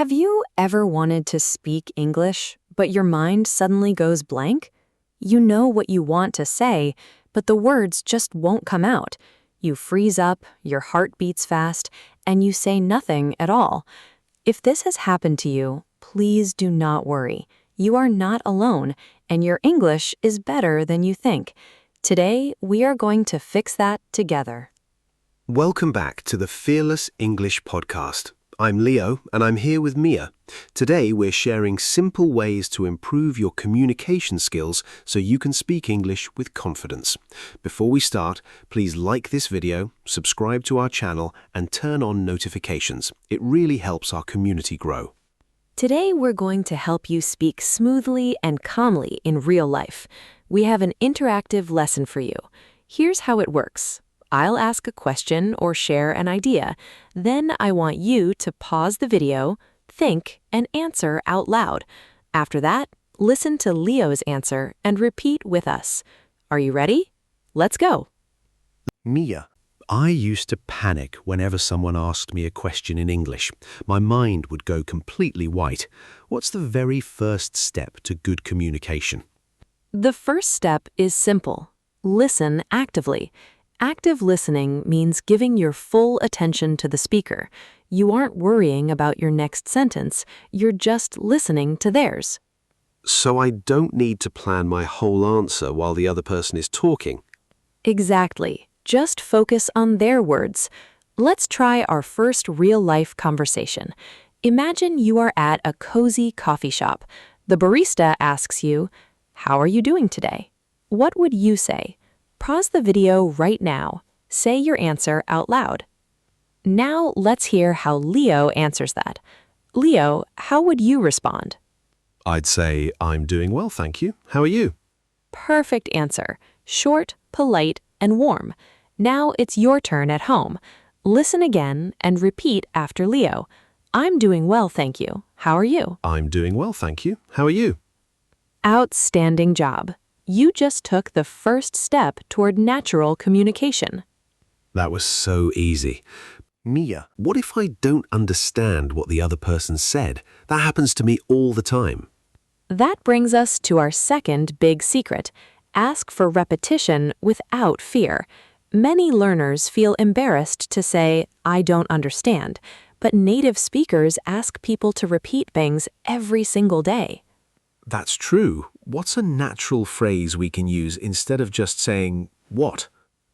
Have you ever wanted to speak English, but your mind suddenly goes blank? You know what you want to say, but the words just won't come out. You freeze up, your heart beats fast, and you say nothing at all. If this has happened to you, please do not worry. You are not alone, and your English is better than you think. Today, we are going to fix that together. Welcome back to the Fearless English Podcast. I'm Leo, and I'm here with Mia. Today, we're sharing simple ways to improve your communication skills so you can speak English with confidence. Before we start, please like this video, subscribe to our channel, and turn on notifications. It really helps our community grow. Today, we're going to help you speak smoothly and calmly in real life. We have an interactive lesson for you. Here's how it works. I'll ask a question or share an idea. Then I want you to pause the video, think, and answer out loud. After that, listen to Leo's answer and repeat with us. Are you ready? Let's go. Mia, I used to panic whenever someone asked me a question in English. My mind would go completely white. What's the very first step to good communication? The first step is simple. Listen actively. Active listening means giving your full attention to the speaker. You aren't worrying about your next sentence, you're just listening to theirs. So I don't need to plan my whole answer while the other person is talking. Exactly. Just focus on their words. Let's try our first real-life conversation. Imagine you are at a cozy coffee shop. The barista asks you, "How are you doing today?" What would you say? Pause the video right now. Say your answer out loud. Now let's hear how Leo answers that. Leo, how would you respond? I'd say, I'm doing well, thank you. How are you? Perfect answer. Short, polite, and warm. Now it's your turn at home. Listen again and repeat after Leo. I'm doing well, thank you. How are you? I'm doing well, thank you. How are you? Outstanding job. You just took the first step toward natural communication. That was so easy. Mia, what if I don't understand what the other person said? That happens to me all the time. That brings us to our second big secret. Ask for repetition without fear. Many learners feel embarrassed to say, "I don't understand," but native speakers ask people to repeat things every single day. That's true. What's a natural phrase we can use instead of just saying, what?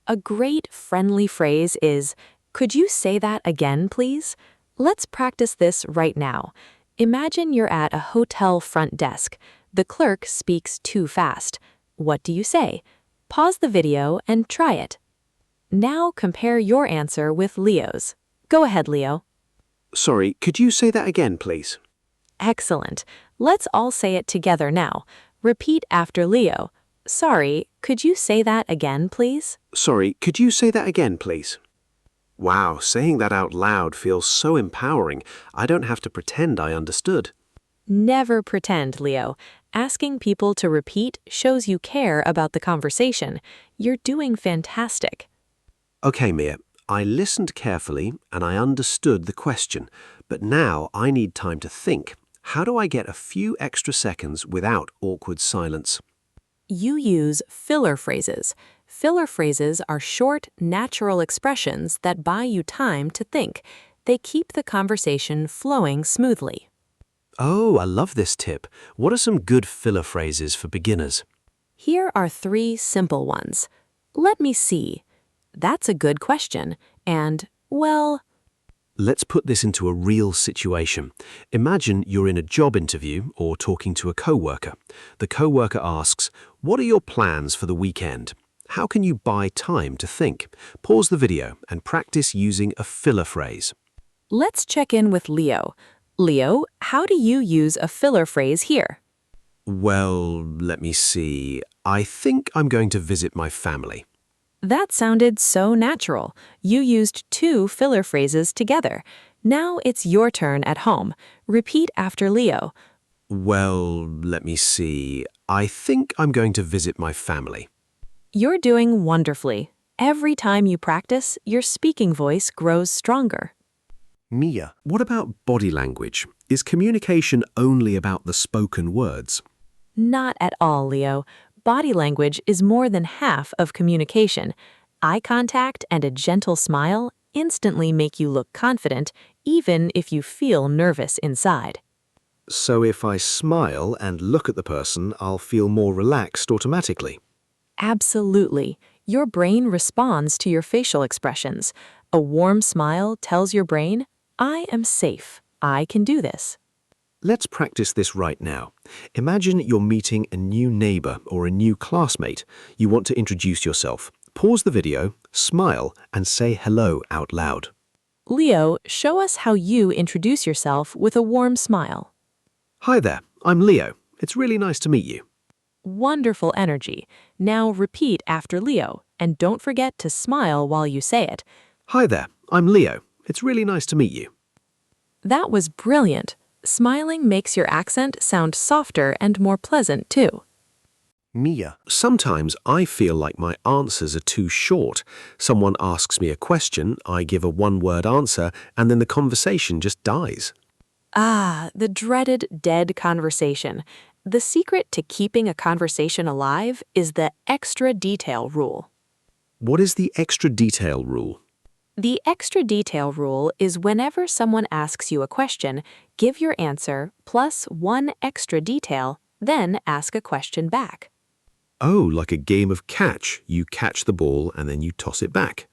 A great friendly phrase is, "Could you say that again, please?" Let's practice this right now. Imagine you're at a hotel front desk. The clerk speaks too fast. What do you say? Pause the video and try it. Now compare your answer with Leo's. Go ahead, Leo. Sorry, could you say that again, please? Excellent. Let's all say it together now. Repeat after Leo. Sorry, could you say that again, please? Sorry, could you say that again, please? Wow, saying that out loud feels so empowering. I don't have to pretend I understood. Never pretend, Leo. Asking people to repeat shows you care about the conversation. You're doing fantastic. Okay, Mia, I listened carefully and I understood the question, but now I need time to think. How do I get a few extra seconds without awkward silence? You use filler phrases. Filler phrases are short, natural expressions that buy you time to think. They keep the conversation flowing smoothly. Oh, I love this tip. What are some good filler phrases for beginners? Here are 3 simple ones. Let me see. That's a good question. And, well, Let's put this into a real situation. Imagine you're in a job interview or talking to a coworker. The coworker asks, "What are your plans for the weekend?" How can you buy time to think? Pause the video and practice using a filler phrase. let's check in with Leo. Leo, how do you use a filler phrase here? Well, let me see. I think I'm going to visit my family. That sounded so natural. You used 2 filler phrases together. Now it's your turn at home. Repeat after Leo. Well, let me see. I think I'm going to visit my family. You're doing wonderfully. Every time you practice, your speaking voice grows stronger. Mia, what about body language? Is communication only about the spoken words? Not at all, Leo. Body language is more than half of communication. Eye contact and a gentle smile instantly make you look confident, even if you feel nervous inside. So if I smile and look at the person, I'll feel more relaxed automatically. Absolutely. Your brain responds to your facial expressions. A warm smile tells your brain, I am safe. I can do this. Let's practice this right now. Imagine you're meeting a new neighbor or a new classmate. You want to introduce yourself. Pause the video, smile, and say hello out loud. Leo, show us how you introduce yourself with a warm smile. Hi there, I'm Leo. It's really nice to meet you. Wonderful energy. Now repeat after Leo, and don't forget to smile while you say it. Hi there, I'm Leo. It's really nice to meet you. That was brilliant. Smiling makes your accent sound softer and more pleasant, too. Mia, sometimes I feel like my answers are too short. Someone asks me a question, I give a one-word answer, and then the conversation just dies. Ah, the dreaded dead conversation. The secret to keeping a conversation alive is the extra detail rule. What is the extra detail rule? The extra detail rule is whenever someone asks you a question, give your answer plus one extra detail, then ask a question back. Oh, like a game of catch. You catch the ball and then you toss it back.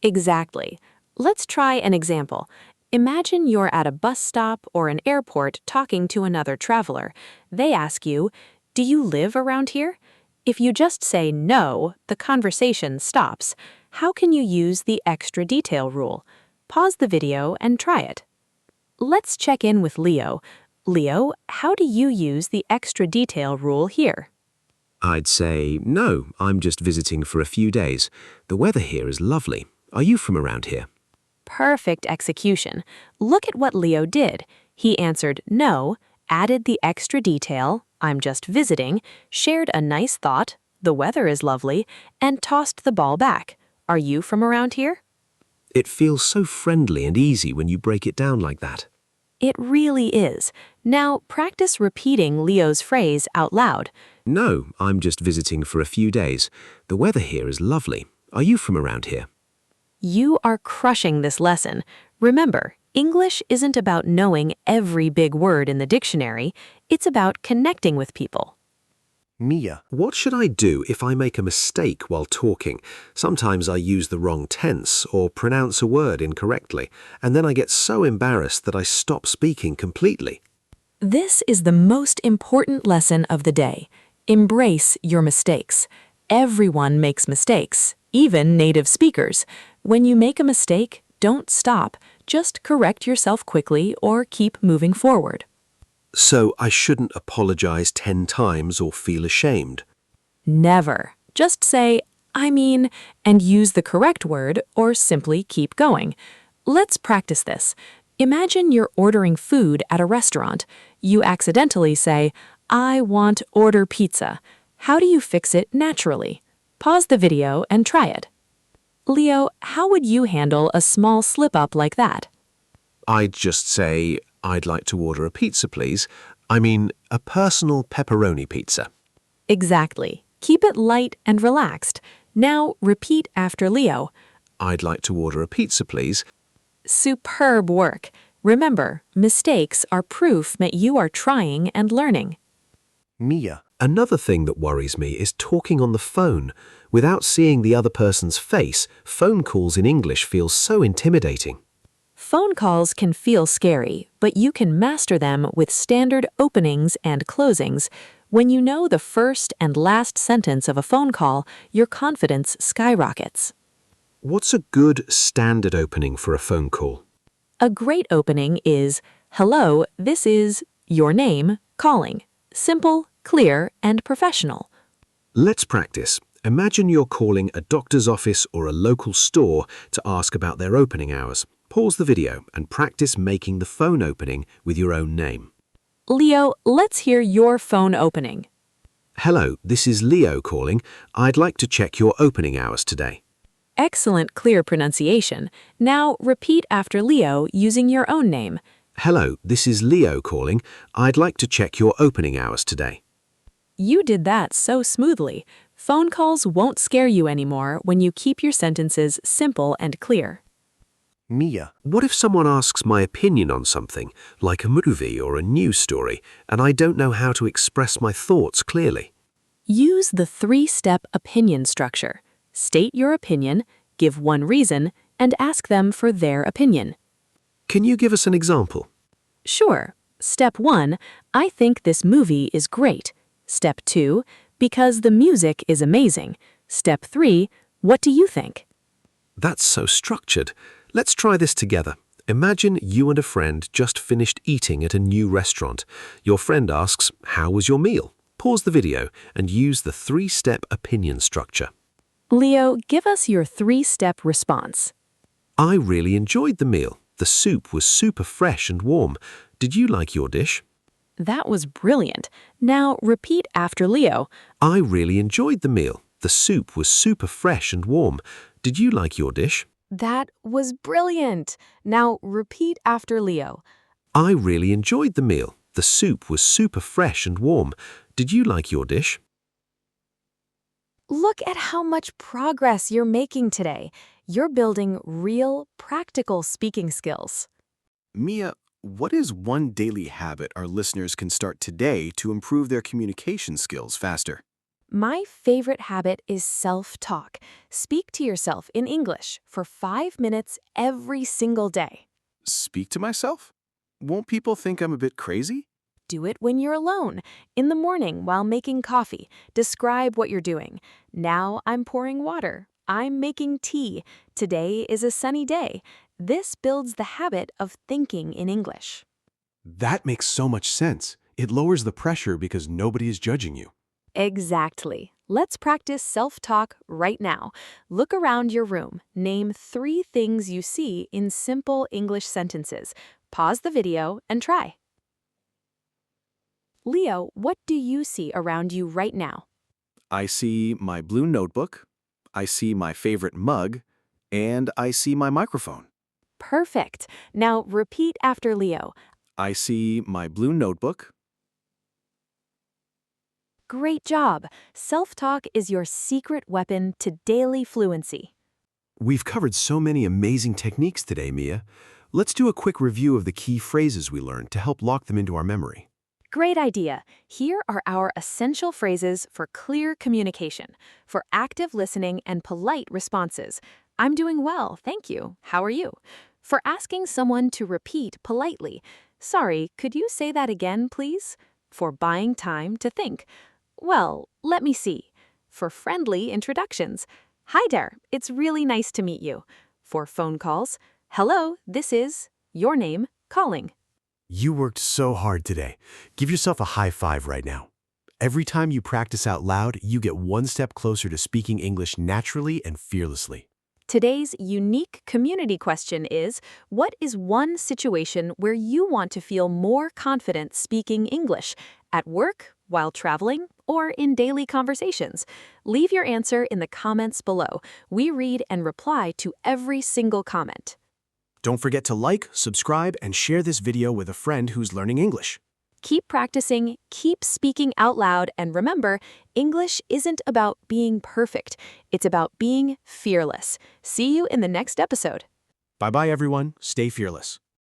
Exactly. Let's try an example. Imagine you're at a bus stop or an airport talking to another traveler. They ask you, "Do you live around here?" If you just say no, the conversation stops. How can you use the extra detail rule? Pause the video and try it. Let's check in with Leo. Leo, how do you use the extra detail rule here? I'd say, no, I'm just visiting for a few days. The weather here is lovely. Are you from around here? Perfect execution. Look at what Leo did. He answered no, added the extra detail, I'm just visiting, shared a nice thought, the weather is lovely, and tossed the ball back. Are you from around here? It feels so friendly and easy when you break it down like that. It really is. Now practice repeating Leo's phrase out loud. No, I'm just visiting for a few days. The weather here is lovely. Are you from around here? You are crushing this lesson. Remember, English isn't about knowing every big word in the dictionary. It's about connecting with people. Mia, what should I do if I make a mistake while talking? Sometimes I use the wrong tense or pronounce a word incorrectly, and then I get so embarrassed that I stop speaking completely. This is the most important lesson of the day. Embrace your mistakes. Everyone makes mistakes, even native speakers. When you make a mistake, don't stop. Just correct yourself quickly or keep moving forward. So I shouldn't apologize 10 times or feel ashamed. Never. Just say, I mean, and use the correct word or simply keep going. Let's practice this. Imagine you're ordering food at a restaurant. You accidentally say, I want order pizza. How do you fix it naturally? Pause the video and try it. Leo, how would you handle a small slip-up like that? I'd just say, I'd like to order a pizza, please. I mean, a personal pepperoni pizza. Exactly. Keep it light and relaxed. Now repeat after Leo. I'd like to order a pizza, please. Superb work. Remember, mistakes are proof that you are trying and learning. Mia, another thing that worries me is talking on the phone. Without seeing the other person's face, phone calls in English feel so intimidating. Phone calls can feel scary, but you can master them with standard openings and closings. When you know the first and last sentence of a phone call, your confidence skyrockets. What's a good standard opening for a phone call? A great opening is, hello, this is your name, calling. Simple, clear, and professional. Let's practice. Imagine you're calling a doctor's office or a local store to ask about their opening hours. Pause the video and practice making the phone opening with your own name. Leo, let's hear your phone opening. Hello, this is Leo calling. I'd like to check your opening hours today. Excellent clear pronunciation. Now repeat after Leo using your own name. Hello, this is Leo calling. I'd like to check your opening hours today. You did that so smoothly. Phone calls won't scare you anymore when you keep your sentences simple and clear. Mia, what if someone asks my opinion on something, like a movie or a news story, and I don't know how to express my thoughts clearly? Use the three-step opinion structure. State your opinion, give one reason, and ask them for their opinion. Can you give us an example? Sure. Step 1, I think this movie is great. Step 2, because the music is amazing. Step 3, what do you think? That's so structured. Let's try this together. Imagine you and a friend just finished eating at a new restaurant. Your friend asks, "How was your meal?" Pause the video and use the three-step opinion structure. Leo, give us your three-step response. I really enjoyed the meal. The soup was super fresh and warm. Did you like your dish? That was brilliant. Now repeat after Leo. I really enjoyed the meal. The soup was super fresh and warm. Did you like your dish? That was brilliant. Now repeat after Leo. I really enjoyed the meal. The soup was super fresh and warm. Did you like your dish? Look at how much progress you're making today. You're building real, practical speaking skills. Mia, what is one daily habit our listeners can start today to improve their communication skills faster? My favorite habit is self-talk. Speak to yourself in English for 5 minutes every single day. Speak to myself? Won't people think I'm a bit crazy? Do it when you're alone. In the morning while making coffee, describe what you're doing. Now I'm pouring water. I'm making tea. Today is a sunny day. This builds the habit of thinking in English. That makes so much sense. It lowers the pressure because nobody is judging you. Exactly. Let's practice self-talk right now. Look around your room. Name 3 things you see in simple English sentences. Pause the video and try. Leo, what do you see around you right now? I see my blue notebook, I see my favorite mug, and I see my microphone. Perfect. Now repeat after Leo. I see my blue notebook. Great job. Self-talk is your secret weapon to daily fluency. We've covered so many amazing techniques today, Mia. Let's do a quick review of the key phrases we learned to help lock them into our memory. Great idea. Here are our essential phrases for clear communication, for active listening and polite responses. I'm doing well, thank you. How are you? For asking someone to repeat politely. Sorry, could you say that again, please? For buying time to think. Well, let me see. For friendly introductions. Hi there, it's really nice to meet you. For phone calls. Hello, this is your name calling. You worked so hard today. Give yourself a high five right now. Every time you practice out loud, you get one step closer to speaking English naturally and fearlessly. Today's unique community question is, what is one situation where you want to feel more confident speaking English? At work, while traveling, or in daily conversations? Leave your answer in the comments below. We read and reply to every single comment. Don't forget to like, subscribe, and share this video with a friend who's learning English. Keep practicing, keep speaking out loud, and remember, English isn't about being perfect. It's about being fearless. See you in the next episode. Bye-bye, everyone. Stay fearless.